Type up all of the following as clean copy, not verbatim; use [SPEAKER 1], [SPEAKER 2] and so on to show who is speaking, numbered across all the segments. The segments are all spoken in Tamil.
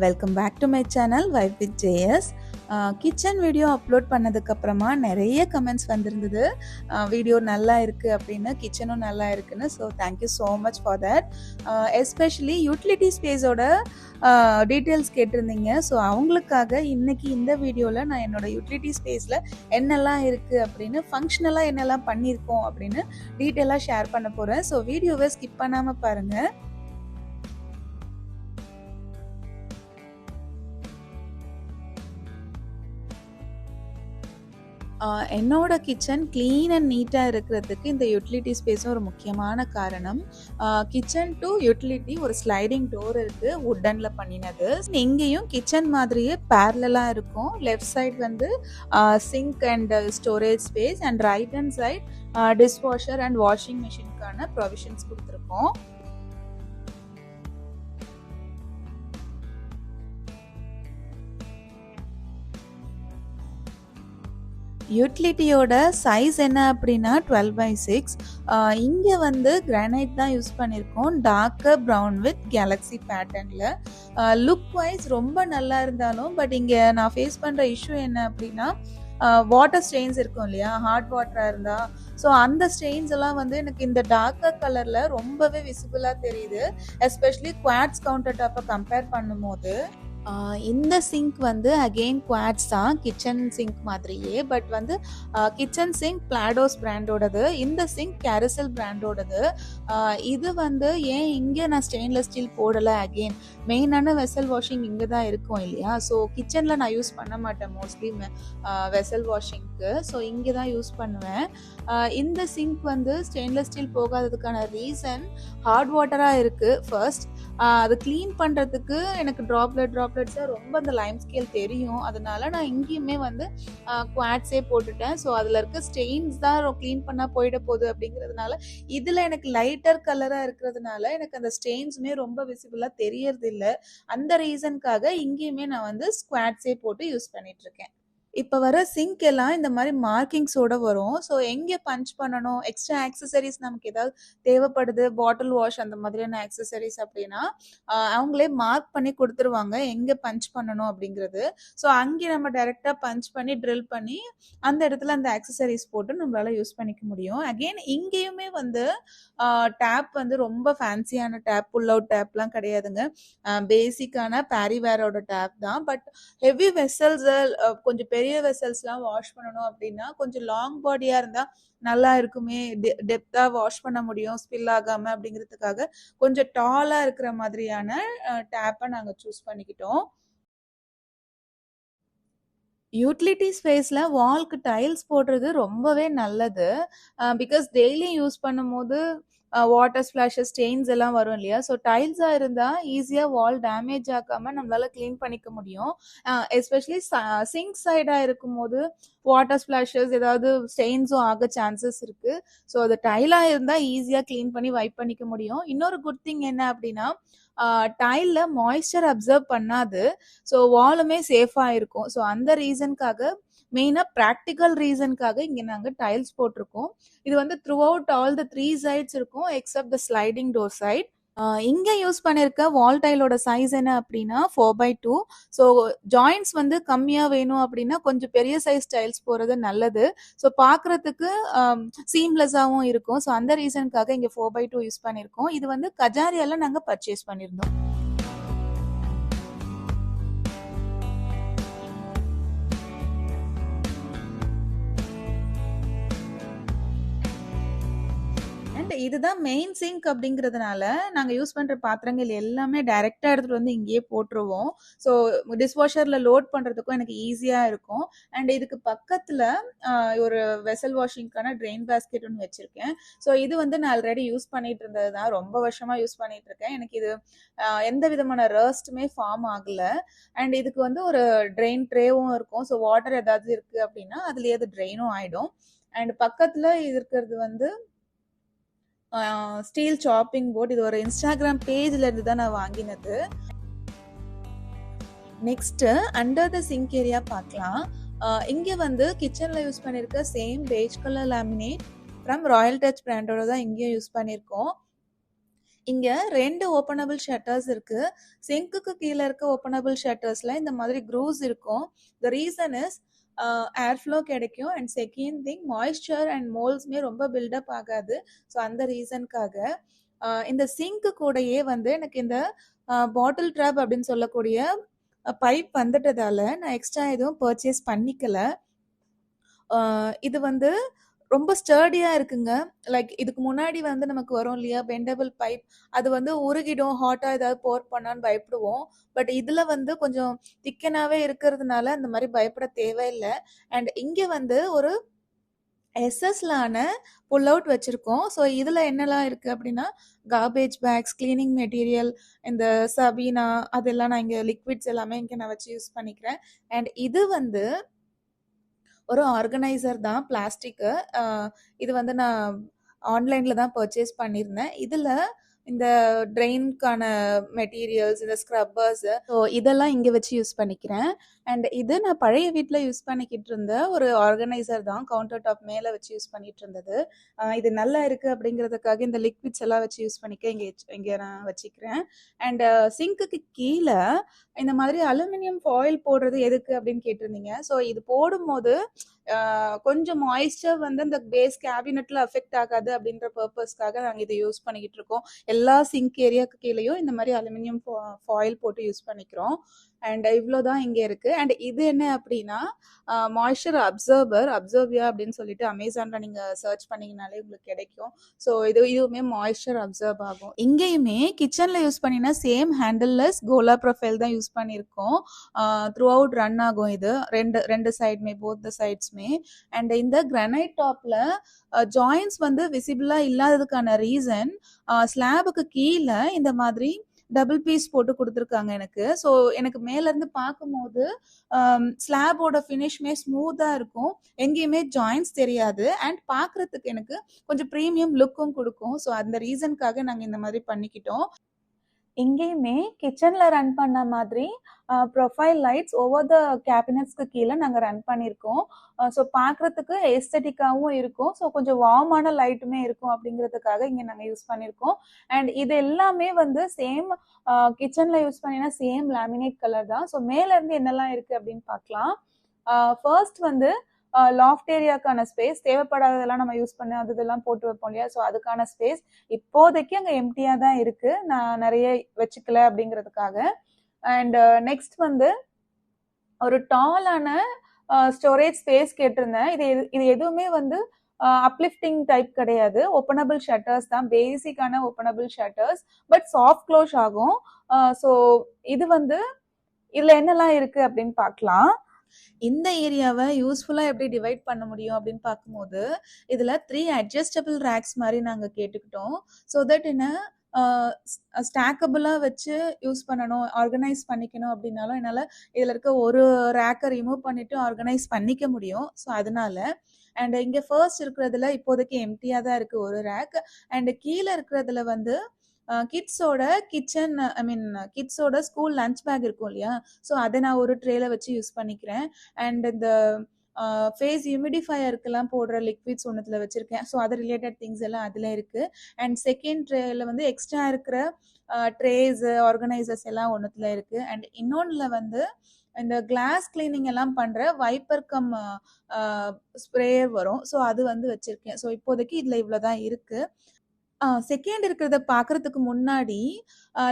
[SPEAKER 1] Welcome back to my channel vibe with JS. Kitchen video upload பண்ணதுக்கப்புறமா நிறைய கமெண்ட்ஸ் வந்திருந்தது. வீடியோ நல்லா இருக்குது அப்படின்னு, கிச்சனும் நல்லா இருக்குன்னு. So thank you so much for that. Especially utility ஸ்பேஸோட டீட்டெயில்ஸ் கேட்டிருந்தீங்க. ஸோ அவங்களுக்காக இன்னைக்கு இந்த வீடியோவில் நான் என்னோட யூட்டிலிட்டி ஸ்பேஸில் என்னெல்லாம் இருக்குது அப்படின்னு, ஃபங்க்ஷனலாக என்னெல்லாம் பண்ணியிருக்கோம் அப்படின்னு டீட்டெயிலாக ஷேர் பண்ண போகிறேன். ஸோ வீடியோவை ஸ்கிப் பண்ணாமல் பாருங்கள். என்னோட கிச்சன் க்ளீன் அண்ட் நீட்டாக இருக்கிறதுக்கு இந்த யூட்டிலிட்டி ஸ்பேஸும் ஒரு முக்கியமான காரணம். கிச்சன் டு யூட்டிலிட்டி ஒரு ஸ்லைடிங் டோர் இருக்குது, வுட்டனில் பண்ணினது. இங்கேயும் கிச்சன் மாதிரியே பேரலாக இருக்கும். லெஃப்ட் சைட் வந்து sink and storage space, and right hand side dishwasher and washing மிஷினுக்கான ப்ரொவிஷன்ஸ் கொடுத்துருக்கோம். யூட்டிலிட்டியோட சைஸ் என்ன அப்படின்னா 12/6. இங்கே வந்து கிரானைட் தான் யூஸ் பண்ணியிருக்கோம், டார்க்கர் ப்ரௌன் வித் கேலக்ஸி பேட்டர்னில். லுக் வைஸ் ரொம்ப நல்லா இருந்தாலும், பட் இங்கே நான் ஃபேஸ் பண்ணுற இஷ்யூ என்ன அப்படின்னா, வாட்டர் ஸ்டெயின்ஸ் இருக்கும் இல்லையா, ஹாட் வாட்டராக இருந்தால். ஸோ அந்த ஸ்டெயின்ஸ் எல்லாம் வந்து எனக்கு இந்த டார்க்கர் கலரில் ரொம்பவே விசிபிளாக தெரியுது, எஸ்பெஷலி குவாட்ஸ் கவுண்டர் டாப்பை கம்பேர் பண்ணும்போது. இந்த சிங்க் வந்து அகெயின் குவாட்ஸ் தான், கிச்சன் சிங்க் மாதிரியே. பட் வந்து கிச்சன் சிங்க் பிளாடோஸ் பிராண்டோடது, இந்த சிங்க் கேரசல் பிராண்டோடது. இது வந்து ஏன் இங்கே நான் ஸ்டெயின்லெஸ் ஸ்டீல் போடலை, அகெயின் மெயினான வெசல் வாஷிங் இங்கே தான் இருக்கும் இல்லையா. ஸோ கிச்சனில் நான் யூஸ் பண்ண மாட்டேன் மோஸ்ட்லி வெசல் வாஷிங்க்கு. ஸோ இங்கே தான் யூஸ் பண்ணுவேன். இந்த சிங்க் வந்து ஸ்டெயின்லெஸ் ஸ்டீல் போகாததுக்கான ரீசன் ஹாட் வாட்டராக இருக்குது. ஃபர்ஸ்ட் அது க்ளீன் பண்ணுறதுக்கு எனக்கு ட்ராப்லெட்ஸாக ரொம்ப அந்த லைம் ஸ்கேல் தெரியும். அதனால நான் இங்கேயுமே வந்து குவாட்ஸே போட்டுட்டேன். ஸோ அதில் இருக்க ஸ்டெயின்ஸ் தான் க்ளீன் பண்ணால் போயிட போகுது அப்படிங்கிறதுனால, இதில் எனக்கு லைட்டர் கலராக இருக்கிறதுனால எனக்கு அந்த ஸ்டெயின்ஸுமே ரொம்ப விசிபிளாக தெரியறது இல்லை. அந்த ரீசனுக்காக இங்கேயுமே நான் வந்து குவாட்ஸே போட்டு யூஸ் பண்ணிகிட்ருக்கேன். இப்போ வர சிங்க் எல்லாம் இந்த மாதிரி மார்க்கிங்ஸோட வரும். ஸோ எங்கே பஞ்ச் பண்ணணும், எக்ஸ்ட்ரா ஆக்சசரிஸ் நமக்கு ஏதாவது தேவைப்படுது, பாட்டில் வாஷ் அந்த மாதிரியான ஆக்சசரிஸ் அப்படின்னா அவங்களே மார்க் பண்ணி கொடுத்துருவாங்க எங்கே பஞ்ச் பண்ணணும் அப்படிங்கிறது. ஸோ அங்கே நம்ம டைரெக்டாக பஞ்ச் பண்ணி ட்ரில் பண்ணி அந்த இடத்துல அந்த ஆக்சசரிஸ் போட்டு நம்மளால யூஸ் பண்ணிக்க முடியும். அகெயின் இங்கேயுமே வந்து டேப் வந்து ரொம்ப ஃபேன்சியான டேப், புல் அவுட் டேப்லாம் கிடையாதுங்க. பேசிக்கான பேரிவேரோட டேப் தான். பட் ஹெவி வெசல்ஸ், கொஞ்சம் பெரிய வெசல்ஸ்லாம் வாஷ் பண்ணணும் அப்படின்னா கொஞ்சம் லாங் பாடியாக இருந்தால் நல்லா இருக்குமே, டெப்த்தாக வாஷ் பண்ண முடியும் ஸ்பில் ஆகாமல் அப்படிங்கிறதுக்காக கொஞ்சம் டாலாக இருக்கிற மாதிரியான டேப்பை நாங்கள் சூஸ் பண்ணிக்கிட்டோம். யூட்டிலிட்டி ஸ்பேஸில் வால்க்கு டைல்ஸ் போடுறது ரொம்பவே நல்லது. பிகாஸ் டெய்லி யூஸ் பண்ணும்போது வாட்டர் ஸ்பிளாஷஸ், ஸ்டெயின்ஸ் எல்லாம் வரும் இல்லையா. ஸோ டைல்ஸாக இருந்தால் ஈஸியாக வால் டேமேஜ் ஆகாமல் நம்மளால் க்ளீன் பண்ணிக்க முடியும். எஸ்பெஷலி சிங்க் சைடாக இருக்கும்போது வாட்டர் ஸ்பிளாஷஸ், ஏதாவது ஸ்டெயின்ஸும் ஆக சான்சஸ் இருக்குது. ஸோ அது டைலாக இருந்தால் ஈஸியாக க்ளீன் பண்ணி வைப் பண்ணிக்க முடியும். இன்னொரு குட் திங் என்ன அப்படின்னா, டைலில் மாய்ஸ்சர் அப்சர்வ் பண்ணாது. ஸோ வாலுமே சேஃபாக இருக்கும். ஸோ அந்த ரீசனுக்காக, மெயினாக ப்ராக்டிக்கல் ரீசனுக்காக இங்கே நாங்கள் டைல்ஸ் போட்டிருக்கோம். இது வந்து throughout all the 3 sides இருக்கும், except the sliding door side. இங்கே யூஸ் பண்ணியிருக்க வால் டைலோட சைஸ் என்ன அப்படின்னா 4/2. ஸோ ஜாயின்ட்ஸ் வந்து கம்மியாக வேணும் அப்படின்னா கொஞ்சம் பெரிய சைஸ் டைல்ஸ் போகிறது நல்லது. ஸோ பார்க்குறதுக்கு சீம்லெஸ்ஸாகவும் இருக்கும். ஸோ அந்த ரீசனுக்காக இங்கே 4/2 யூஸ் பண்ணியிருக்கோம். இது வந்து கஜாரியால நாங்கள் பர்ச்சேஸ் பண்ணியிருந்தோம். இதுதான் மெயின் சிங்க் அப்படிங்கிறதுனால நாங்கள் யூஸ் பண்ணுற பாத்திரங்கள் எல்லாமே டைரெக்டாக எடுத்துகிட்டு வந்து இங்கேயே போட்டுருவோம். ஸோ டிஷ்வாஷரில் லோட் பண்ணுறதுக்கும் எனக்கு ஈஸியாக இருக்கும். அண்ட் இதுக்கு பக்கத்தில் ஒரு வெசல் வாஷிங்க்கான ட்ரெயின் பேஸ்கெட் ஒன்று வச்சுருக்கேன். ஸோ இது வந்து நான் ஆல்ரெடி யூஸ் பண்ணிட்டு இருந்தது தான், ரொம்ப வருஷமாக யூஸ் பண்ணிட்டு இருக்கேன். எனக்கு இது எந்த விதமான ரஸ்ட்டுமே ஃபார்ம் ஆகலை. அண்ட் இதுக்கு வந்து ஒரு ட்ரெயின் ட்ரேவும் இருக்கும். ஸோ வாட்டர் ஏதாவது இருக்குது அப்படின்னா அதுலேயே அது ட்ரெயினும் ஆகிடும். அண்ட் பக்கத்தில் இருக்கிறது வந்து ஸ்டீல் சாப்பிங் போர்ட். இது ஒரு இன்ஸ்டாகிராம் பேஜ்ல இருந்து தான் நான் வாங்கினது. Next under the sink area பார்க்கலாம். இங்கே வந்து கிச்சனில் யூஸ் பண்ணியிருக்க same beige colour laminate from Royal Touch பிராண்டோட தான் இங்கேயும் யூஸ் பண்ணியிருக்கோம். இங்க 2 ஓப்பனபிள் ஷட்டர்ஸ் இருக்கு. சிங்க்குக்கு கீழ இருக்க ஓப்பனபிள் ஷட்டர்ஸ்ல இந்த மாதிரி க்ரூவ்ஸ் இருக்கும். The reason is air flow கிடைக்கும். And second thing moisture and மோல்ட்ஸ்மே ரொம்ப பில்டப் ஆகாது. ஸோ அந்த ரீசன்க்காக இந்த சிங்க் கூடயே வந்து எனக்கு இந்த பாட்டில் ட்ராப் அப்படின்னு சொல்லக்கூடிய பைப் வந்துட்டதால நான் எக்ஸ்ட்ரா எதுவும் பர்ச்சேஸ் பண்ணிக்கல. இது வந்து ரொம்ப ஸ்டர்டியா இருக்குங்க. லைக் இதுக்கு முன்னாடி வந்து நமக்கு வரும் இல்லையா பெண்டபிள் பைப், அது வந்து உருகிடும் ஹாட்டா ஏதாவது போர் பண்ணான்னு பயப்படுவோம். பட் இதுல வந்து கொஞ்சம் திக்கனாவே இருக்கிறதுனால அந்த மாதிரி பயப்பட தேவையில்லை. அண்ட் இங்க வந்து ஒரு எஸ்எஸ்லான புல் அவுட் வச்சிருக்கோம். ஸோ இதுல என்னெல்லாம் இருக்கு அப்படின்னா கார்பேஜ் பேக்ஸ், கிளீனிங் மெட்டீரியல், இந்த சபீனா அதெல்லாம் நான் இங்க லிக்விட்ஸ் எல்லாமே இங்க நான் வச்சு யூஸ் பண்ணிக்கிறேன். அண்ட் இது வந்து ஒரு ஆர்கனைசர் தான் பிளாஸ்டிக்கு. இது வந்து நான் ஆன்லைன்ல தான் பர்ச்சேஸ் பண்ணியிருந்தேன். இதுல இந்த ட்ரெயின்க்கான மெட்டீரியல்ஸ், இந்த ஸ்க்ரப்பர்ஸ், ஸோ இதெல்லாம் இங்க வச்சு யூஸ் பண்ணிக்கிறேன். அண்ட் இது நான் பழைய வீட்டில் யூஸ் பண்ணிக்கிட்டு இருந்த ஒரு ஆர்கனைசர் தான், கவுண்டர் டாப் மேலே வச்சு யூஸ் பண்ணிட்டு இருந்தது. இது நல்லா இருக்கு அப்படிங்கிறதுக்காக இந்த லிக்விட்ஸ் எல்லாம் வச்சு யூஸ் பண்ணிக்க இங்கே நான் வச்சுக்கிறேன். அண்ட் சிங்க்குக்கு கீழே இந்த மாதிரி அலுமினியம் ஃபாயில் போடுறது எதுக்கு அப்படின்னு கேட்டிருந்தீங்க. ஸோ இது போடும்போது கொஞ்சம் மாய்ஸ்சர் வந்து அந்த பேஸ் கேபினெட்ல அஃபெக்ட் ஆகாது அப்படின்ற பர்பஸ்க்காக நாங்கள் இதை யூஸ் பண்ணிக்கிட்டு இருக்கோம். எல்லா சிங்க் ஏரியாவுக்கு கீழேயும் இந்த மாதிரி அலுமினியம் ஃபாயில் போட்டு யூஸ் பண்ணிக்கிறோம். அண்ட் இவ்வளோதான் இங்கே இருக்கு. அண்ட் இது என்ன அப்படின்னா மாய்ஸ்சர் அப்சர்வியா அப்படின்னு சொல்லிட்டு அமேசான்ல நீங்க சர்ச் பண்ணீங்கனாலே உங்களுக்கு கிடைக்கும். ஸோ இதுவுமே மாய்ஸ்சர் அப்சர்வ் ஆகும். இங்கேயுமே கிச்சன்ல யூஸ் பண்ணினா சேம் ஹேண்டில்லெஸ் கோலா ப்ரொஃபைல் தான் யூஸ் பண்ணியிருக்கோம். த்ரூ அவுட் ரன் ஆகும் இது ரெண்டு சைடுமே, போத் த சைட்ஸ்மே. அண்ட் இந்த கிரானைட் டாப்ல ஜாயின்ஸ் வந்து விசிபிளா இல்லாததுக்கான ரீசன் ஸ்லாபுக்கு கீழே இந்த மாதிரி டபுள் பீஸ் போட்டு கொடுத்துருக்காங்க எனக்கு. ஸோ எனக்கு மேலேருந்து பார்க்கும்போது ஸ்லாபோட ஃபினிஷ்மே ஸ்மூத்தாக இருக்கும், எங்கேயுமே ஜாயின்ஸ் தெரியாது. அண்ட் பார்க்குறதுக்கு எனக்கு கொஞ்சம் ப்ரீமியம் லுக்கும் கொடுக்கும். ஸோ அந்த ரீசனுக்காக நாங்கள் இந்த மாதிரி பண்ணிக்கிட்டோம். எங்கேயுமே கிச்சனில் ரன் பண்ண மாதிரி ப்ரொஃபைல் லைட்ஸ் ஓவர் த கேபினட்ஸ்க்கு கீழே நாங்கள் ரன் பண்ணியிருக்கோம். ஸோ பார்க்குறதுக்கு எஸ்தட்டிக்காகவும் இருக்கும். ஸோ கொஞ்சம் வார்மான லைட்டுமே இருக்கும் அப்படிங்கிறதுக்காக இங்கே நாங்கள் யூஸ் பண்ணியிருக்கோம். அண்ட் இது எல்லாமே வந்து சேம் கிச்சனில் யூஸ் பண்ணினா சேம் லேமினேட் கலர் தான். ஸோ மேலேருந்து என்னெல்லாம் இருக்குது அப்படின்னு பார்க்கலாம். ஃபர்ஸ்ட் வந்து லாஃப்ட் ஏரியாக்கான ஸ்பேஸ், தேவைப்படாததெல்லாம் நம்ம யூஸ் பண்ண அதெல்லாம் போட்டு வைப்போம் இல்லையா, ஸோ அதுக்கான ஸ்பேஸ் இப்போதைக்கு அங்கே எம்டியாக தான் இருக்கு, நான் நிறைய வச்சுக்கல அப்படிங்கிறதுக்காக. அண்ட் நெக்ஸ்ட் வந்து ஒரு டாலான ஸ்டோரேஜ் ஸ்பேஸ் கேட்டிருந்தேன். இது எதுவுமே வந்து அப்லிஃப்டிங் டைப் கிடையாது, ஓப்பனபிள் ஷட்டர்ஸ் தான், பேசிக்கான openable shutters, but soft close ஆகும். ஸோ இது வந்து இதில் என்னெல்லாம் இருக்கு அப்படின்னு பார்க்கலாம். இந்த ஏரியாவை யூஸ்ஃபுல்லாக எப்படி டிவைட் பண்ண முடியும் அப்படின்னு பார்க்கும்போது இதில் 3 அட்ஜஸ்டபிள் ரேக்ஸ் மாதிரி நாங்கள் கேட்டுக்கிட்டோம். ஸோ தட் என்ன ஸ்டாக்கபிளாக வச்சு யூஸ் பண்ணணும், ஆர்கனைஸ் பண்ணிக்கணும் அப்படின்னாலும் என்னால் இதில் இருக்க ஒரு ரேக்கை ரிமூவ் பண்ணிவிட்டு ஆர்கனைஸ் பண்ணிக்க முடியும். ஸோ அதனால அண்ட் இங்கே ஃபர்ஸ்ட் இருக்கிறதுல இப்போதைக்கு எம்டியாக தான் இருக்குது ஒரு ரேக். அண்ட் கீழே இருக்கிறதுல வந்து கிட்ஸோட கிச்சன், கிட்ஸோட ஸ்கூல் லஞ்ச் பேக் இருக்கும் இல்லையா, ஸோ அதை நான் ஒரு ட்ரேல வச்சு யூஸ் பண்ணிக்கிறேன். அண்ட் இந்த ஃபேஸ் ஹியூமிடிஃபையருக்கெல்லாம் போடுற லிக்விட்ஸ் ஒன்றுத்தில் வச்சுருக்கேன். ஸோ அது ரிலேட்டட் திங்ஸ் எல்லாம் அதில் இருக்குது. அண்ட் செகண்ட் ட்ரேயில் வந்து எக்ஸ்ட்ரா இருக்கிற ட்ரேஸு, ஆர்கனைசர்ஸ் எல்லாம் ஒன்றுத்தில் இருக்குது. அண்ட் இன்னொன்றில் வந்து இந்த கிளாஸ் கிளீனிங் எல்லாம் பண்ணுற வைப்பர் கம் ஸ்ப்ரேயர் வரும். ஸோ அது வந்து வச்சுருக்கேன். ஸோ இப்போதைக்கு இதில் இவ்வளோ தான் இருக்குது. செகண்ட் இருக்கிறத பார்க்குறதுக்கு முன்னாடி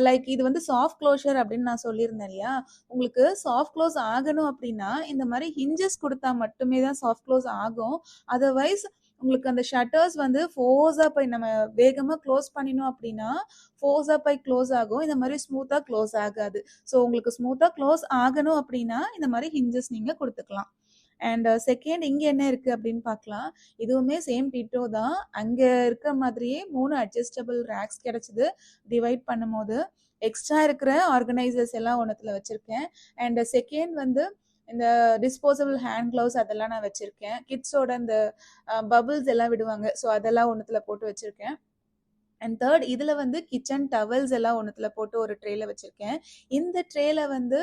[SPEAKER 1] லைக் இது வந்து சாஃப்ட் க்ளோஷர் அப்படின்னு நான் சொல்லியிருந்தேன் இல்லையா, உங்களுக்கு சாஃப்ட் க்ளோஸ் ஆகணும் அப்படின்னா இந்த மாதிரி ஹிஞ்சஸ் கொடுத்தா மட்டுமே தான் சாஃப்ட் க்ளோஸ் ஆகும். அதர்வைஸ் உங்களுக்கு அந்த ஷட்டர்ஸ் வந்து ஃபோர்ஸாக போய் நம்ம வேகமாக க்ளோஸ் பண்ணினோம் அப்படின்னா ஃபோர்ஸாக போய் க்ளோஸ் ஆகும், இந்த மாதிரி ஸ்மூத்தாக க்ளோஸ் ஆகாது. ஸோ உங்களுக்கு ஸ்மூத்தாக க்ளோஸ் ஆகணும் அப்படின்னா இந்த மாதிரி ஹிஞ்சஸ் நீங்கள் கொடுத்துக்கலாம். அண்ட் செகண்ட் இங்கே என்ன இருக்குது அப்படின்னு பார்க்கலாம். இதுவுமே சேம் டிட்டோ தான், அங்கே இருக்கிற மாதிரியே 3 அட்ஜஸ்டபிள் ரேக்ஸ் கிடச்சிது. டிவைட் பண்ணும்போது எக்ஸ்ட்ரா இருக்கிற ஆர்கனைசர்ஸ் எல்லாம் ஒன்றத்தில் வச்சுருக்கேன். அண்ட் செகண்ட் வந்து இந்த டிஸ்போசபிள் ஹேண்ட் க்ளவுஸ் அதெல்லாம் நான் வச்சுருக்கேன். கிட்ஸோட இந்த பபுள்ஸ் எல்லாம் விடுவாங்க, ஸோ அதெல்லாம் ஒன்றத்தில் போட்டு வச்சுருக்கேன். அண்ட் தேர்ட் இதில் வந்து கிச்சன் டவல்ஸ் எல்லாம் ஒன்றுத்துல போட்டு ஒரு ட்ரேல வச்சுருக்கேன். இந்த ட்ரேல வந்து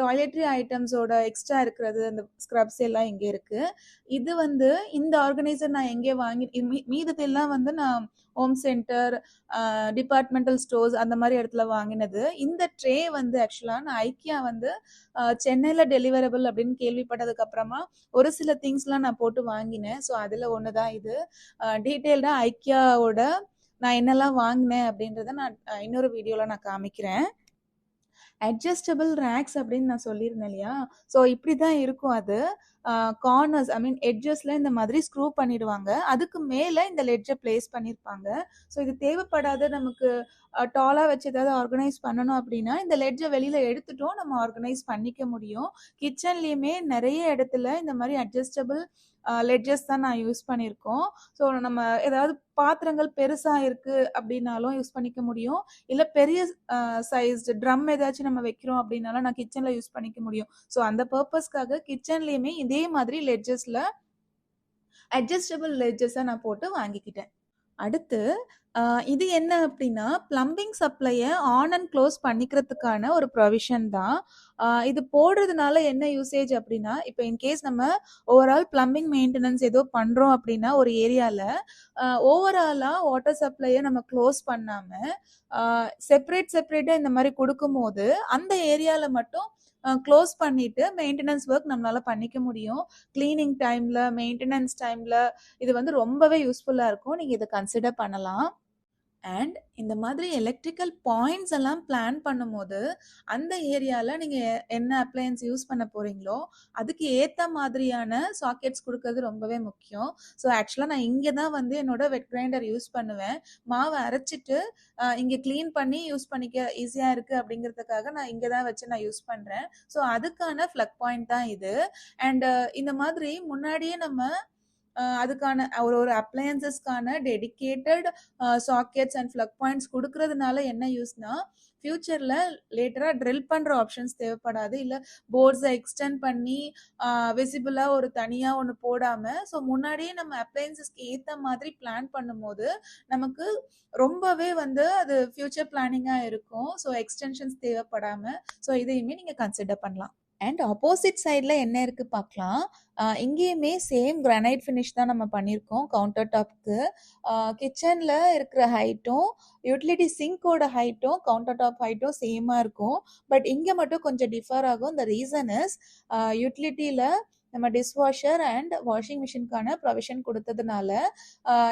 [SPEAKER 1] டாய்லெட்ரி ஐட்டம்ஸோட எக்ஸ்ட்ரா இருக்கிறது அந்த ஸ்க்ரப்ஸ் எல்லாம் இங்கே இருக்குது. இது வந்து இந்த ஆர்கனைசர் நான் எங்கே வாங்கி மீததெல்லாம் வந்து நான் ஹோம் சென்டர், டிபார்ட்மெண்டல் ஸ்டோர்ஸ் அந்த மாதிரி இடத்துல வாங்கினது. இந்த ட்ரே வந்து ஆக்சுவலாக நான் ஐக்கியா வந்து சென்னையில் டெலிவரபிள் அப்படின்னு கேள்விப்பட்டதுக்கு அப்புறமா ஒரு சில திங்ஸ்லாம் நான் போட்டு வாங்கினேன். ஸோ அதில் ஒன்று தான் இது. டீட்டெயில்டாக ஐக்கியாவோட நான் என்னெல்லாம் வாங்கினேன் அப்படின்றத நான் இன்னொரு வீடியோவில் நான் காமிக்கிறேன். அட்ஜஸ்டபிள் ரேக்ஸ் அப்படின்னு நான் சொல்லியிருந்தேன் இல்லையா? ஸோ இப்படி தான் இருக்கும் அது. கார்னர்ஸ் ஐ மீன் எட்ஜஸில் இந்த மாதிரி ஸ்க்ரூ பண்ணிடுவாங்க. அதுக்கு மேலே இந்த லெட்ஜை பிளேஸ் பண்ணியிருப்பாங்க. ஸோ இது தேவைப்படாத நமக்கு டாலாக வச்சு ஏதாவது ஆர்கனைஸ் பண்ணணும் அப்படின்னா இந்த லெட்ஜை வெளியில் எடுத்துட்டோம் நம்ம ஆர்கனைஸ் பண்ணிக்க முடியும். கிச்சன்லேயுமே நிறைய இடத்துல இந்த மாதிரி அட்ஜஸ்டபிள் லெட்ஜஸ் தான் நான் யூஸ் பண்ணியிருக்கோம். ஸோ நம்ம ஏதாவது பாத்திரங்கள் பெருசாக இருக்குது அப்படின்னாலும் யூஸ் பண்ணிக்க முடியும். இல்லை பெரிய சைஸ்டு ட்ரம் ஏதாச்சும் நம்ம வைக்கிறோம் அப்படின்னாலும் நான் கிச்சனில் யூஸ் பண்ணிக்க முடியும். ஸோ அந்த பர்பஸ்க்காக கிச்சன்லேயுமே இதே மாதிரி லெட்ஜஸில் அட்ஜஸ்டபிள் லெட்ஜஸை நான் போட்டு வாங்கிக்கிட்டேன். அடுத்து இது என்ன அப்படின்னா பிளம்பிங் சப்ளையை ஆன் அண்ட் க்ளோஸ் பண்ணிக்கிறதுக்கான ஒரு ப்ரொவிஷன் தான். இது போடுறதுனால என்ன யூசேஜ் அப்படின்னா இப்போ இன்கேஸ் நம்ம ஓவரால் பிளம்பிங் மெயின்டெனன்ஸ் ஏதோ பண்ணுறோம் அப்படின்னா ஒரு ஏரியாவில் ஓவராலாக வாட்டர் சப்ளையை நம்ம க்ளோஸ் பண்ணாமல் செப்பரேட்டாக இந்த மாதிரி கொடுக்கும்போது அந்த ஏரியாவில் மட்டும் க்ளோஸ் பண்ணிட்டு மெயின்டெனன்ஸ் ஒர்க் நம்மளால பண்ணிக்க முடியும். கிளீனிங் டைமில், மெயின்டெனன்ஸ் டைமில் இது வந்து ரொம்பவே யூஸ்ஃபுல்லாக இருக்கும். நீங்கள் இதை கன்சிடர் பண்ணலாம். அண்ட் இந்த மாதிரி எலக்ட்ரிக்கல் பாயிண்ட்ஸ் எல்லாம் பிளான் பண்ணும்போது அந்த ஏரியாவில் நீங்கள் என்ன அப்ளையன்ஸ் யூஸ் பண்ண போகிறீங்களோ அதுக்கு ஏற்ற மாதிரியான சாக்கெட்ஸ் கொடுக்கறது ரொம்பவே முக்கியம். ஸோ ஆக்சுவலாக நான் இங்கே தான் வந்து என்னோட வெட் கிரைண்டர் யூஸ் பண்ணுவேன். மாவை அரைச்சிட்டு இங்கே க்ளீன் பண்ணி யூஸ் பண்ணிக்க ஈஸியாக இருக்குது அப்படிங்கிறதுக்காக நான் இங்கே தான் வச்சு நான் யூஸ் பண்ணுறேன். ஸோ அதுக்கான ஃப்ளக் பாயிண்ட் தான் இது. அண்ட் இந்த மாதிரி முன்னாடியே நம்ம அதுக்கான ஒரு அப்ளையன்சஸ்க்கான dedicated sockets and plug points கொடுக்கறதுனால என்ன யூஸ்னா ஃபியூச்சரில் லேட்டராக ட்ரில் பண்ணுற ஆப்ஷன்ஸ் தேவைப்படாது. இல்லை போர்ட்ஸை எக்ஸ்டெண்ட் பண்ணி விசிபிளாக ஒரு தனியாக ஒன்று போடாமல் ஸோ முன்னாடியே நம்ம அப்ளையன்சஸ்க்கு ஏற்ற மாதிரி பிளான் பண்ணும்போது நமக்கு ரொம்பவே வந்து அது ஃபியூச்சர் பிளானிங்காக இருக்கும். ஸோ எக்ஸ்டென்ஷன்ஸ் தேவைப்படாமல் ஸோ இதையுமே நீங்கள் கன்சிடர் பண்ணலாம். அண்ட் ஆப்போசிட் சைடில் என்ன இருக்குது பார்க்கலாம். இங்கேயுமே சேம் கிரானைட் ஃபினிஷ் தான் நம்ம பண்ணியிருக்கோம் கவுண்டர் டாப்க்கு. கிச்சனில் இருக்கிற ஹைட்டும் யூட்டிலிட்டி சிங்கோட ஹைட்டும் கவுண்டர் டாப் ஹைட்டும் சேமாக இருக்கும். பட் இங்கே மட்டும் கொஞ்சம் டிஃபர் ஆகும். த ரீசன் இஸ் யூட்டிலிட்டியில் நம்ம டிஷ்வாஷர் அண்ட் வாஷிங் மிஷினுக்கான ப்ரொவிஷன் கொடுத்ததுனால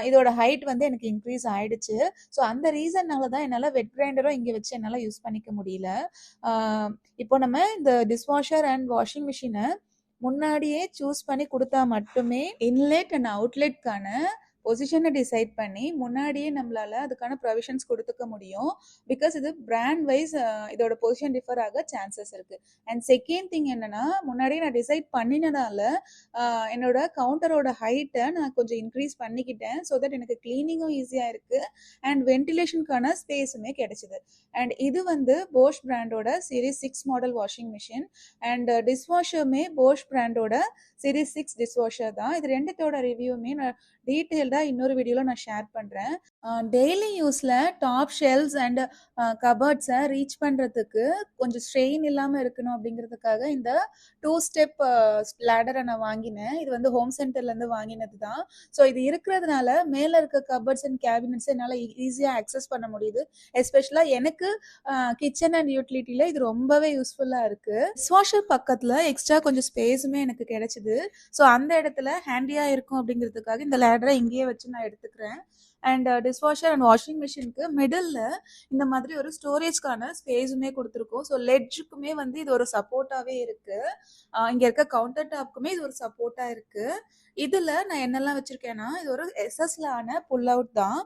[SPEAKER 1] இதோட ஹைட் வந்து எனக்கு இன்க்ரீஸ் ஆகிடுச்சு. ஸோ அந்த ரீசன்னால தான் என்னால் வெட் கிரைண்டரும் இங்கே வச்சு என்னால் யூஸ் பண்ணிக்க முடியல. இப்போ நம்ம இந்த டிஷ்வாஷர் அண்ட் வாஷிங் மிஷினை முன்னாடியே சூஸ் பண்ணி கொடுத்தா மட்டுமே இன்லெட் அண்ட் அவுட்லெட்கான பொசிஷனை டிசைட் பண்ணி முன்னாடியே நம்மளால அதுக்கான ப்ரொவிஷன்ஸ் கொடுத்துக்க முடியும். பிகாஸ் இது பிராண்ட் வைஸ் இதோட பொசிஷன் டிஃபர் ஆக சான்சஸ் இருக்கு. அண்ட் செகண்ட் திங் என்னன்னா முன்னாடியே நான் டிசைட் பண்ணினதால என்னோட கவுண்டரோட ஹைட்டை நான் கொஞ்சம் இன்க்ரீஸ் பண்ணிக்கிட்டேன். ஸோ தட் எனக்கு கிளீனிங்கும் ஈஸியாக இருக்கு அண்ட் வென்டிலேஷனுக்கான ஸ்பேஸுமே கிடைச்சிது. அண்ட் இது வந்து போஷ் பிராண்டோட series 6 model washing machine and டிஷ்வாஷருமே போஷ் பிராண்டோட சீரீஸ் 6 டிஷ்வாஷர் தான். இது ரெண்டுத்தோட ரிவ்யூமே நான் டீட்டெயில்டாக இன்னொரு வீடியோவில் நான் ஷேர் பண்ணுறேன். டெய்லி யூஸில் டாப் ஷெல்ஸ் அண்ட் கபர்ட்ஸை ரீச் பண்ணுறதுக்கு கொஞ்சம் ஸ்ட்ரெயின் இல்லாமல் இருக்கணும் அப்படிங்கிறதுக்காக இந்த 2 ஸ்டெப் லேடரை நான் வாங்கினேன். இது வந்து ஹோம் சென்டர்லேருந்து வாங்கினது தான். ஸோ இது இருக்கிறதுனால மேலே இருக்க கபர்ட்ஸ் அண்ட் கேபினட்ஸ் என்னால் ஈஸியாக ஆக்சஸ் பண்ண முடியுது. எஸ்பெஷலாக எனக்கு கிச்சன் அண்ட் யூட்டிலிட்டியில் இது ரொம்பவே யூஸ்ஃபுல்லாக இருக்குது. டிஷ்வாஷர் பக்கத்தில் எக்ஸ்ட்ரா கொஞ்சம் ஸ்பேஸுமே எனக்கு கிடைச்சிது. ஸோ அந்த இடத்துல ஹேண்டியாக இருக்கும் அப்படிங்கிறதுக்காக இந்த லேடரை இங்கேயே வச்சு நான் எடுத்துக்கிறேன். அண்ட் டிஷ்வாஷர் அண்ட் வாஷிங் மிஷினுக்கு மிடில் இந்த மாதிரி ஒரு ஸ்டோரேஜ்க்கான ஸ்பேஸுமே கொடுத்துருக்கோம். ஸோ லெட்ஜுக்குமே வந்து இது ஒரு சப்போர்ட்டாகவே இருக்குது. இங்கே இருக்க கவுண்டர் டாப்புக்குமே இது ஒரு சப்போர்ட்டாக இருக்குது. இதில் நான் என்னெல்லாம் வச்சுருக்கேன்னா இது ஒரு எஸ்எஸ்லான புல் அவுட் தான்.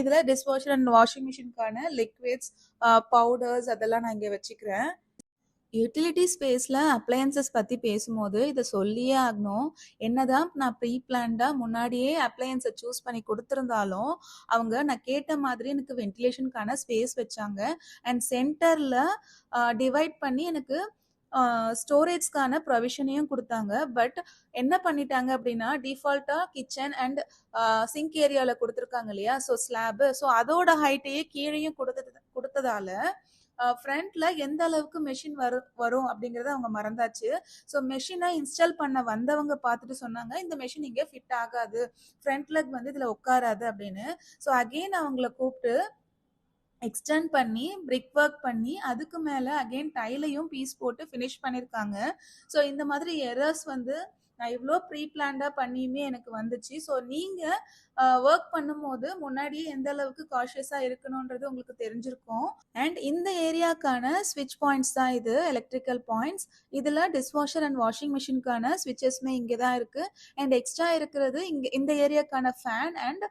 [SPEAKER 1] இதில் டிஷ்வாஷர் அண்ட் வாஷிங் மிஷினுக்கான லிக்விட்ஸ், பவுடர்ஸ் அதெல்லாம் நான் இங்கே வச்சுக்கிறேன். யூட்டிலிட்டி ஸ்பேஸில் அப்ளையன்சஸ் பற்றி பேசும்போது இதை சொல்லியே ஆகணும். என்னதான் நான் ப்ரீ பிளான்டாக முன்னாடியே அப்ளையன்ஸை சூஸ் பண்ணி கொடுத்துருந்தாலும் அவங்க நான் கேட்ட மாதிரி எனக்கு வென்டிலேஷனுக்கான ஸ்பேஸ் வச்சாங்க. அண்ட் சென்டரில் டிவைட் பண்ணி எனக்கு ஸ்டோரேஜ்க்கான ப்ரொவிஷனையும் குடுத்தாங்க. பட் என்ன பண்ணிட்டாங்க அப்டின்னா, டிஃபால்ட்டா கிச்சன் அண்ட் சிங்க் ஏரியால குடுத்துருக்காங்க இல்லையா? So slab. ஸோ அதோட ஹைட்டையே கீழயும் குடுத்ததால, ஃப்ரண்ட்ல எந்த அளவுக்கு மெஷின் வரும் அப்படிங்கிறத அவங்க மறந்தாச்சு. ஸோ மெஷினை இன்ஸ்டால் பண்ண வந்தவங்க பார்த்துட்டு சொன்னாங்க, இந்த மெஷின் இங்கே ஃபிட் ஆகாது, ஃப்ரண்ட் லெக் வந்து இதில் உட்காராது அப்படின்னு. ஸோ அகெயின் அவங்கள கூப்பிட்டு எக்ஸ்டெண்ட் பண்ணி பிரிக் ஒர்க் பண்ணி அதுக்கு மேலே அகெயின் டைலையும் பீஸ் போட்டு ஃபினிஷ் பண்ணியிருக்காங்க. ஸோ இந்த மாதிரி எரர்ஸ் வந்து நான் இவ்வளோ ப்ரீ பிளான்டாக பண்ணியுமே எனக்கு வந்துச்சு. ஸோ நீங்கள் ஒர்க் பண்ணும்போது முன்னாடியே எந்த அளவுக்கு காஷியஸாக இருக்கணுன்றது உங்களுக்கு தெரிஞ்சிருக்கும். அண்ட் இந்த ஏரியாக்கான ஸ்விட்ச் பாயிண்ட்ஸ் தான் இது, எலக்ட்ரிக்கல் பாயிண்ட்ஸ். இதில் டிஷ்வாஷர் அண்ட் வாஷிங் மிஷினுக்கான ஸ்விட்சஸ்மே இங்கே தான் இருக்குது. அண்ட் எக்ஸ்ட்ரா இருக்கிறது இங்கே இந்த ஏரியாக்கான ஃபேன் அண்ட்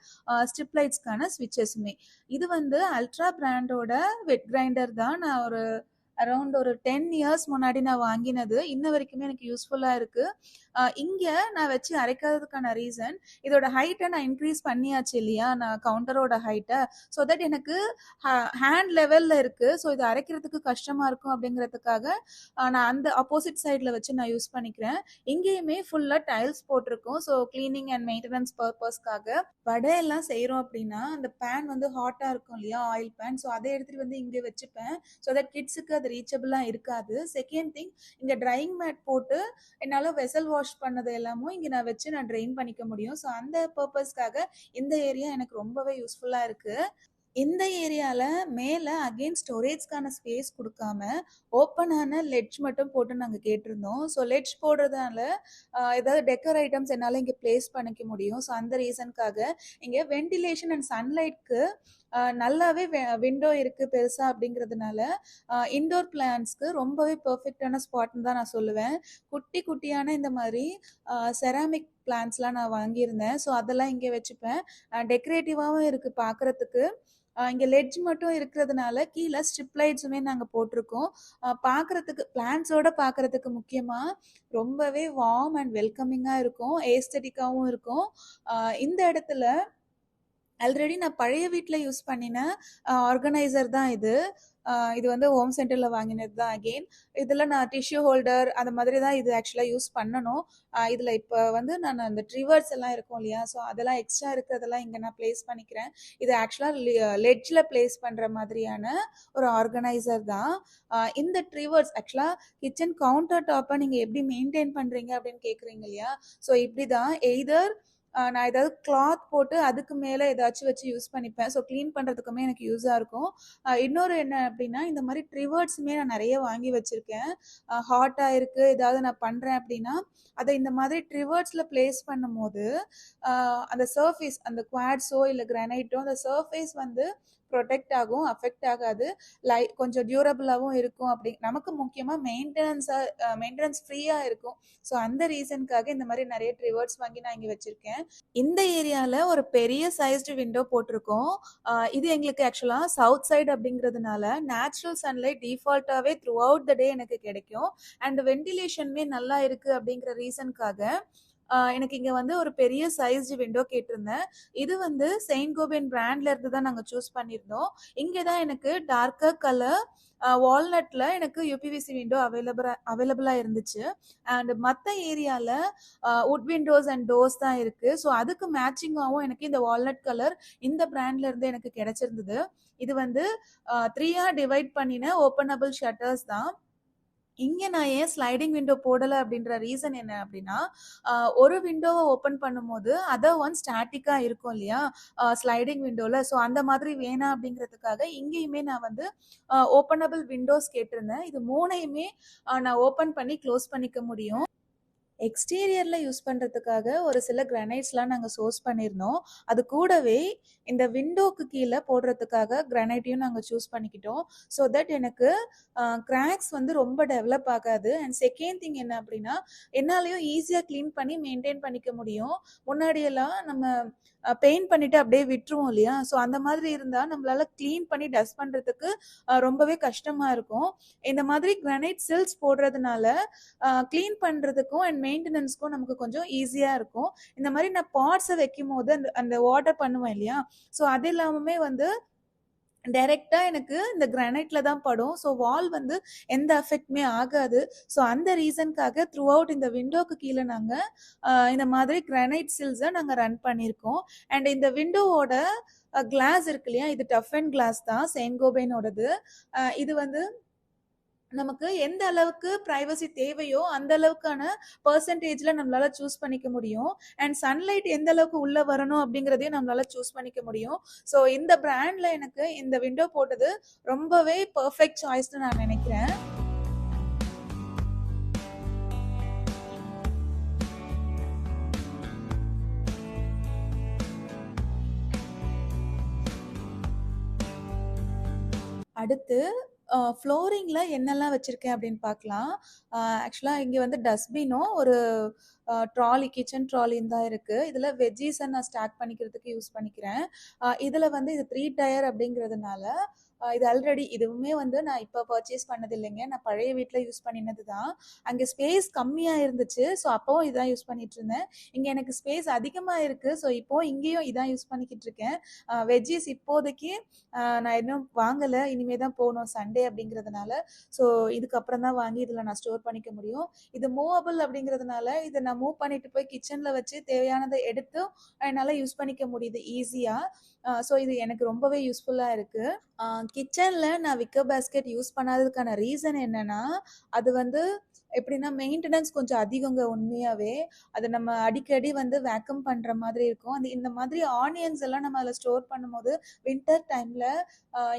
[SPEAKER 1] ஸ்ட்ரிப் லைட்ஸ்க்கான ஸ்விட்சஸ்மே. இது வந்து அல்ட்ரா பிராண்டோட வெட் கிரைண்டர் தான். நான் ஒரு அரௌண்ட் ஒரு 10 இயர்ஸ் முன்னாடி நான் வாங்கினது. இன்ன வரைக்குமே எனக்கு யூஸ்ஃபுல்லாக இருக்குது. இங்கே நான் வச்சு அரைக்கிறதுக்கான ரீசன், இதோட ஹைட்டை நான் இன்க்ரீஸ் பண்ணியாச்சு இல்லையா, நான் கவுண்டரோட ஹைட்டை. ஸோ தட் எனக்கு ஹேண்ட் லெவலில் இருக்குது. ஸோ இது அரைக்கிறதுக்கு கஷ்டமாக இருக்கும் அப்படிங்கிறதுக்காக நான் அந்த ஆப்போசிட் சைடில் வச்சு நான் யூஸ் பண்ணிக்கிறேன். இங்கேயுமே ஃபுல்லாக டைல்ஸ் போட்டிருக்கோம். ஸோ கிளீனிங் அண்ட் மெயின்டெனன்ஸ் பர்பஸ்க்காக வடை எல்லாம் செய்கிறோம் அப்படின்னா அந்த பேன் வந்து ஹாட்டாக இருக்கும் இல்லையா, ஆயில் பேன். ஸோ அதை எடுத்துகிட்டு வந்து இங்கே வச்சுப்பேன். ஸோ தட் கிட்ஸுக்கு அது ரீச்சபிளாக இருக்காது. செகண்ட் திங், இங்கே ட்ரையிங் மேட் போட்டு என்னால் வெசல் வாஷ் பண்ணது எல்லாமும் இங்கே நான் வச்சு நான் ட்ரெயின் பண்ணிக்க முடியும். ஸோ அந்த பர்பஸ்க்காக இந்த ஏரியா எனக்கு ரொம்பவே யூஸ்ஃபுல்லாக இருக்குது. இந்த ஏரியாவில் மேலே அகெயின் ஸ்டோரேஜ்க்கான ஸ்பேஸ் கொடுக்காம ஓப்பனான லெட்ஜ் மட்டும் போட்டு நாங்கள் கேட்டிருந்தோம். ஸோ லெட்ஜ் போடுறதுனால ஏதாவது டெக்கர் ஐட்டம்ஸ் என்னால் இங்கே பிளேஸ் பண்ணிக்க முடியும். ஸோ அந்த ரீசனுக்காக இங்கே வென்டிலேஷன் அண்ட் சன்லைட்க்கு நல்லாவே விண்டோ இருக்குது பெருசாக அப்படிங்கிறதுனால இன்டோர் பிளான்ஸ்க்கு ரொம்பவே பர்ஃபெக்டான ஸ்பாட்னு தான் நான் சொல்லுவேன். குட்டி குட்டியான இந்த மாதிரி செராமிக் பிளான்ஸ்லாம் நான் வாங்கியிருந்தேன். ஸோ அதெல்லாம் இங்கே வச்சுப்பேன். டெக்கரேட்டிவாகவும் இருக்குது பார்க்குறதுக்கு. இங்கே லெட்ஜ் மட்டும் இருக்கிறதுனால கீழே ஸ்ட்ரிப் லைட்ஸுமே நாங்கள் போட்டிருக்கோம். பார்க்குறதுக்கு பிளான்ஸோட பார்க்குறதுக்கு முக்கியமாக ரொம்பவே வார்ம் அண்ட் வெல்கமிங்காக இருக்கும், ஏஸ்தட்டிக்காகவும் இருக்கும். இந்த இடத்துல ஆல்ரெடி நான் பழைய வீட்டில் யூஸ் பண்ணின ஆர்கனைசர் தான் இது. இது வந்து ஹோம் சென்டரில் வாங்கினது தான். அகெயின் இதில் நான் டிஷ்யூ ஹோல்டர் அந்த மாதிரி தான் இது ஆக்சுவலாக யூஸ் பண்ணணும். இதில் இப்போ வந்து நான் அந்த ட்ரிவர்ஸ் எல்லாம் இருக்கும் இல்லையா, ஸோ அதெல்லாம் எக்ஸ்ட்ரா இருக்கிறதெல்லாம் இங்கே நான் பிளேஸ் பண்ணிக்கிறேன். இது ஆக்சுவலாக லெட்ஜில் பிளேஸ் பண்ணுற மாதிரியான ஒரு ஆர்கனைசர் தான். இந்த ட்ரிவர்ஸ் ஆக்சுவலாக கிச்சன் கவுண்டர் டாப்பை நீங்கள் எப்படி மெயின்டைன் பண்ணுறீங்க அப்படின்னு கேட்குறீங்க இல்லையா. ஸோ இப்படி தான் எய்தர் நான் ஏதாவது கிளாத் போட்டு அதுக்கு மேலே ஏதாச்சும் வச்சு யூஸ் பண்ணிப்பேன். ஸோ க்ளீன் பண்ணுறதுக்குமே எனக்கு யூஸாக இருக்கும். இன்னொரு என்ன அப்படின்னா, இந்த மாதிரி ட்ரிவர்ட்ஸுமே நான் நிறைய வாங்கி வச்சுருக்கேன். ஹாட்டாக இருக்குது ஏதாவது நான் பண்ணுறேன் அப்படின்னா அதை இந்த மாதிரி ட்ரிவர்ட்ஸில் பிளேஸ் பண்ணும்போது அந்த சர்ஃபேஸ், அந்த குவாட்ஸோ இல்லை கிரானைட்டோ, அந்த சர்ஃபேஸ் வந்து ப்ரொடெக்ட் ஆகும், அஃபெக்ட் ஆகாது, கொஞ்சம் டியூரபிளாகவும் இருக்கும். அப்படி நமக்கு முக்கியமாக மெயின்டெனன்ஸ் ஃப்ரீயாக இருக்கும். ஸோ அந்த ரீசனுக்காக இந்த மாதிரி நிறைய ட்ரிவர்ட்ஸ் வாங்கி நான் இங்கே வச்சுருக்கேன். இந்த ஏரியாவில் ஒரு பெரிய சைஸ்டு விண்டோ போட்டிருக்கோம். இது எங்களுக்கு ஆக்சுவலாக சவுத் சைடு அப்படிங்கிறதுனால நேச்சுரல் சன்லைட் டிஃபால்ட்டாகவே த்ரூ அவுட் த டே எனக்கு கிடைக்கும். அண்ட் வென்டிலேஷனுமே நல்லா இருக்குது அப்படிங்கிற ரீசனுக்காக எனக்கு இங்கே வந்து ஒரு பெரிய சைஸ்டு விண்டோ கேட்டிருந்தேன். இது வந்து செயின்ட் கோபேன் பிராண்ட்ல இருந்து தான் நாங்கள் சூஸ் பண்ணியிருந்தோம். இங்கே தான் எனக்கு டார்க்கர் கலர் வால்நட்டில் எனக்கு யூபிவிசி விண்டோ அவைலபிளாக இருந்துச்சு. அண்ட் மற்ற ஏரியாவில் வுட் விண்டோஸ் அண்ட் டோர்ஸ் தான் இருக்குது. ஸோ அதுக்கு மேட்சிங்காகவும் எனக்கு இந்த வால்நட் கலர் இந்த பிராண்ட்ல இருந்து எனக்கு கிடைச்சிருந்தது. இது வந்து 3ஆ டிவைட் பண்ணின ஓப்பனபிள் ஷட்டர்ஸ் தான். இங்கே நான் ஏன் ஸ்லைடிங் விண்டோ போடலை அப்படின்ற ரீசன் என்ன அப்படின்னா, ஒரு விண்டோவை ஓப்பன் பண்ணும்போது அதர் ஒன் ஸ்டாட்டிக்காக இருக்கும் இல்லையா ஸ்லைடிங் விண்டோவில். ஸோ அந்த மாதிரி வேணாம் அப்படிங்கிறதுக்காக இங்கேயுமே நான் வந்து ஓப்பனபிள் விண்டோஸ் கேட்டிருந்தேன். இது மூணையுமே நான் ஓப்பன் பண்ணி க்ளோஸ் பண்ணிக்க முடியும். எக்ஸ்டீரியரில் யூஸ் பண்ணுறதுக்காக ஒரு சில கிரானைட்ஸ்லாம் நாங்கள் சோர்ஸ் பண்ணியிருந்தோம். அது கூடவே இந்த விண்டோக்கு கீழே போடுறதுக்காக கிரானைட்டையும் நாங்கள் சூஸ் பண்ணிக்கிட்டோம். ஸோ தட் எனக்கு கிராக்ஸ் வந்து ரொம்ப டெவலப் ஆகாது. அண்ட் செகண்ட் திங் என்ன அப்படின்னா, என்னாலையும் ஈஸியாக க்ளீன் பண்ணி மெயின்டைன் பண்ணிக்க முடியும். முன்னாடியெல்லாம் நம்ம பெயிண்ட் பண்ணிவிட்டு அப்படியே விட்டுருவோம் இல்லையா, ஸோ அந்த மாதிரி இருந்தால் நம்மளால் க்ளீன் பண்ணி டஸ்ட் பண்ணுறதுக்கு ரொம்பவே கஷ்டமாக இருக்கும். இந்த மாதிரி கிரானைட் சில்ஸ் போடுறதுனால க்ளீன் பண்ணுறதுக்கும் அண்ட் மெயின்டெனன்ஸ்க்கும் நமக்கு கொஞ்சம் ஈஸியாக இருக்கும். இந்த மாதிரி நான் பாட்ஸை வைக்கும் போது அந்த வாட்டர் பண்ணுவேன் இல்லையா, ஸோ அது இல்லாமலே வந்து டைரக்ட்டா எனக்கு இந்த கிரானைட்ல தான் படும். ஸோ வால் வந்து எந்த அஃபெக்ட்டுமே ஆகாது. ஸோ அந்த ரீசன்க்காக த்ரூ அவுட் இந்த விண்டோக்கு கீழ நாங்க இந்த மாதிரி கிரானைட் சில்ஸ நாங்க ரன் பண்ணியிருக்கோம். அண்ட் இந்த விண்டோவோட கிளாஸ் இருக்கு இல்லையா? இது டஃப் அண்ட் கிளாஸ் தான் செயின்ட்-கோபைனோடது. இது வந்து நமக்கு எந்த அளவுக்கு பிரைவசி தேவையோ அந்த அளவுக்கான பெர்சன்டேஜ்ல நம்மளால சூஸ் பண்ணிக்க முடியும். அண்ட் சன்லைட் எந்த அளவுக்கு உள்ள வரணும் அப்படிங்கிறதையும் நம்மளால சூஸ் பண்ணிக்க முடியும். ஸோ இந்த பிராண்ட்ல எனக்கு இந்த விண்டோ போட்டது ரொம்பவே பெர்ஃபெக்ட் சாய்ஸ்னு நான் நினைக்கிறேன். அடுத்து ஃப்ளோரிங்ல என்னெல்லாம் வச்சிருக்கேன் அப்படின்னு பார்க்கலாம். ஆக்சுவலா இங்க வந்து டஸ்ட்பினும், ஒரு ட்ராலி, கிச்சன் ட்ராலியும் தான் இருக்கு. இதுல வெஜ்ஜீஸ நான் ஸ்டாக் பண்ணிக்கிறதுக்கு யூஸ் பண்ணிக்கிறேன். இதுல வந்து இது 3 டயர் அப்படிங்கிறதுனால, இது ஆல்ரெடி இதுவுமே வந்து நான் இப்ப பர்ச்சேஸ் பண்ணது இல்லைங்க. நான் பழைய வீட்ல யூஸ் பண்ணினது தான். அங்க ஸ்பேஸ் கம்மியா இருந்துச்சு. ஸோ அப்பவும் இதான் யூஸ் பண்ணிட்டு இருந்தேன். இங்க எனக்கு ஸ்பேஸ் அதிகமா இருக்கு. ஸோ இப்போ இங்கேயும் இதான் யூஸ் பண்ணிக்கிட்டு இருக்கேன். வெஜ்ஜீஸ் இப்போதைக்கு நான் இன்னும் வாங்கல. இனிமே தான் போணும் சண்டே அப்படிங்கிறதுனால. ஸோ இதுக்கப்புறம் தான் வாங்கி இதில் நான் ஸ்டோர் பண்ணிக்க முடியும். இது மூவபிள் அப்படிங்கிறதுனால இதை நான் மூவ் பண்ணிட்டு போய் கிச்சனில் வச்சு தேவையானதை எடுத்து என்னால் யூஸ் பண்ணிக்க முடியுது ஈஸியாக. ஸோ இது எனக்கு ரொம்பவே யூஸ்ஃபுல்லாக இருக்குது. கிச்சனில் நான் விக்கர் பேஸ்கெட் யூஸ் பண்ணாததுக்கான ரீசன் என்னன்னா, அது வந்து எப்படின்னா மெயின்டெனன்ஸ் கொஞ்சம் அதிகங்க உண்மையாவே. அது நம்ம அடிக்கடி வந்து வேக்கம் பண்ற மாதிரி இருக்கும். இந்த மாதிரி ஆனியன்ஸ் எல்லாம் நம்ம அதில் ஸ்டோர் பண்ணும்போது வின்டர் டைம்ல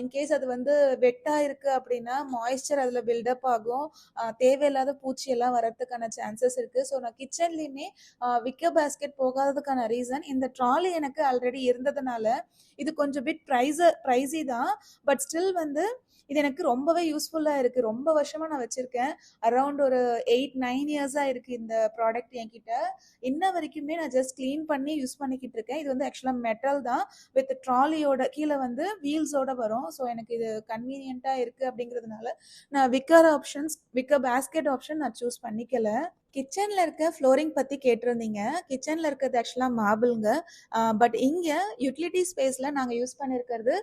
[SPEAKER 1] இன்கேஸ் அது வந்து வெட்டா இருக்கு அப்படின்னா மாய்ஸ்சர் அதுல பில்டப் ஆகும். தேவையில்லாத பூச்சி எல்லாம் வரதுக்கான சான்சஸ் இருக்கு. ஸோ நான் கிச்சன்லயுமே விக்கர் பேஸ்கெட் போகாததுக்கான ரீசன் இந்த ட்ராலி எனக்கு ஆல்ரெடி இருந்ததுனால. இது கொஞ்சம் பிட் ப்ரைஸி தான். பட் ஸ்டில் வந்து இது எனக்கு ரொம்பவே யூஸ்ஃபுல்லாக இருக்குது. ரொம்ப வருஷமாக நான் வச்சுருக்கேன். அரௌண்ட் ஒரு 8-9 இயர்ஸாக இருக்குது இந்த ப்ராடக்ட் என்கிட்ட. இன்ன வரைக்குமே நான் ஜஸ்ட் க்ளீன் பண்ணி யூஸ் பண்ணிக்கிட்டு இருக்கேன். இது வந்து ஆக்சுவலாக மெட்டல் தான், வித் ட்ராலியோட கீழே வந்து வீல்ஸோட வரும். ஸோ எனக்கு இது கன்வீனியண்ட்டாக இருக்குது அப்படிங்கிறதுனால நான் விக்கர் பேஸ்கெட் ஆப்ஷன் நான் சூஸ் பண்ணிக்கல. கிச்சனில் இருக்க ஃப்ளோரிங் பற்றி கேட்டிருந்தீங்க. கிச்சனில் இருக்கிறது ஆக்சுவலாக மார்பிள்ங்க. பட் இங்கே யூட்டிலிட்டி ஸ்பேஸில் நாங்கள் யூஸ் பண்ணியிருக்கிறது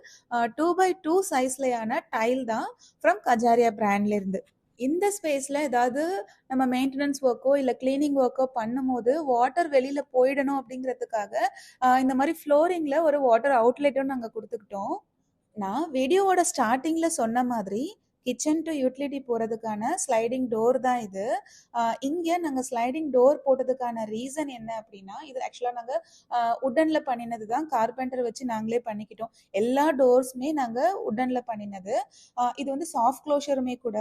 [SPEAKER 1] 2x2 சைஸ்லையான டைல் தான், ஃப்ரம் கஜாரியா பிராண்ட்லேருந்து. இந்த ஸ்பேஸில் ஏதாவது நம்ம மெயின்டெனன்ஸ் ஒர்க்கோ இல்லை கிளீனிங் ஒர்க்கோ பண்ணும்போது வாட்டர் வெளியில் போயிடணும் அப்படிங்கிறதுக்காக இந்த மாதிரி ஃப்ளோரிங்கில் ஒரு வாட்டர் அவுட்லெட்டும் நாங்கள் கொடுத்துக்கிட்டோம். நான் வீடியோவோட ஸ்டார்டிங்கில் சொன்ன மாதிரி கிச்சன் டு யூட்டிலிட்டி போகிறதுக்கான ஸ்லைடிங் டோர் தான் இது. இங்கே நாங்கள் ஸ்லைடிங் டோர் போட்டதுக்கான ரீசன் என்ன அப்படின்னா, இது ஆக்சுவலாக நாங்கள் உட்டனில் பண்ணினது தான். கார்பெண்டர் வச்சு நாங்களே பண்ணிக்கிட்டோம். எல்லா டோர்ஸுமே நாங்கள் உட்டனில் பண்ணினது. இது வந்து சாஃப்ட் க்ளோஷருமே கூட.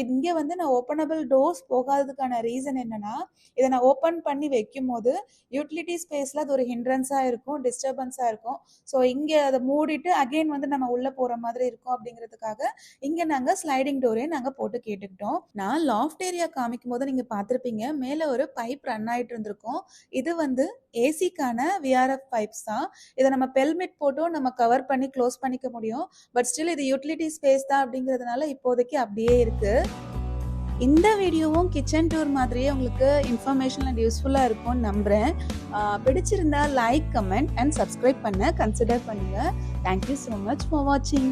[SPEAKER 1] இங்கே வந்து நான் ஓப்பனபிள் டோர்ஸ் போகாததுக்கான ரீசன் என்னன்னா, இதை நான் ஓப்பன் பண்ணி வைக்கும் போது யூட்டிலிட்டி ஸ்பேஸில் அது ஒரு ஹிண்ட்ரன்ஸாக இருக்கும், டிஸ்டர்பன்ஸாக இருக்கும். ஸோ இங்கே அதை மூடிட்டு அகெயின் வந்து நம்ம உள்ளே போகிற மாதிரி இருக்கும் அப்படிங்கிறதுக்காக இங்கே நாங்கள் ஸ்லைடிங் டோரே நாங்கள் போட்டு கேட்டுக்கிட்டோம். நான் லாஃப்ட் ஏரியா காமிக்கும் போது நீங்கள் பார்த்துருப்பீங்க, மேலே ஒரு பைப் ரன் ஆகிட்டு இருந்திருக்கும். இது வந்து ஏசிக்கான விஆர்எஃப் பைப்ஸ் தான். இதை நம்ம பெல்மெட் போட்டும் நம்ம கவர் பண்ணி க்ளோஸ் பண்ணிக்க முடியும். பட் ஸ்டில் இது யூட்டிலிட்டி ஸ்பேஸ் தான் அப்படிங்கிறதுனால இப்போதைக்கு அப்படியே இருக்கு. இந்த வீடியோவும் கிச்சன் டூர் மாதிரியே உங்களுக்கு இன்ஃபர்மேஷன் அண்ட் யூஸ்ஃபுல்லாக இருக்கும்னு நம்புகிறேன். பிடிச்சிருந்தா லைக், கமெண்ட் அண்ட் சப்ஸ்கிரைப் பண்ண கன்சிடர் பண்ணுங்கள். தேங்க்யூ ஸோ மச் ஃபார் வாட்சிங்.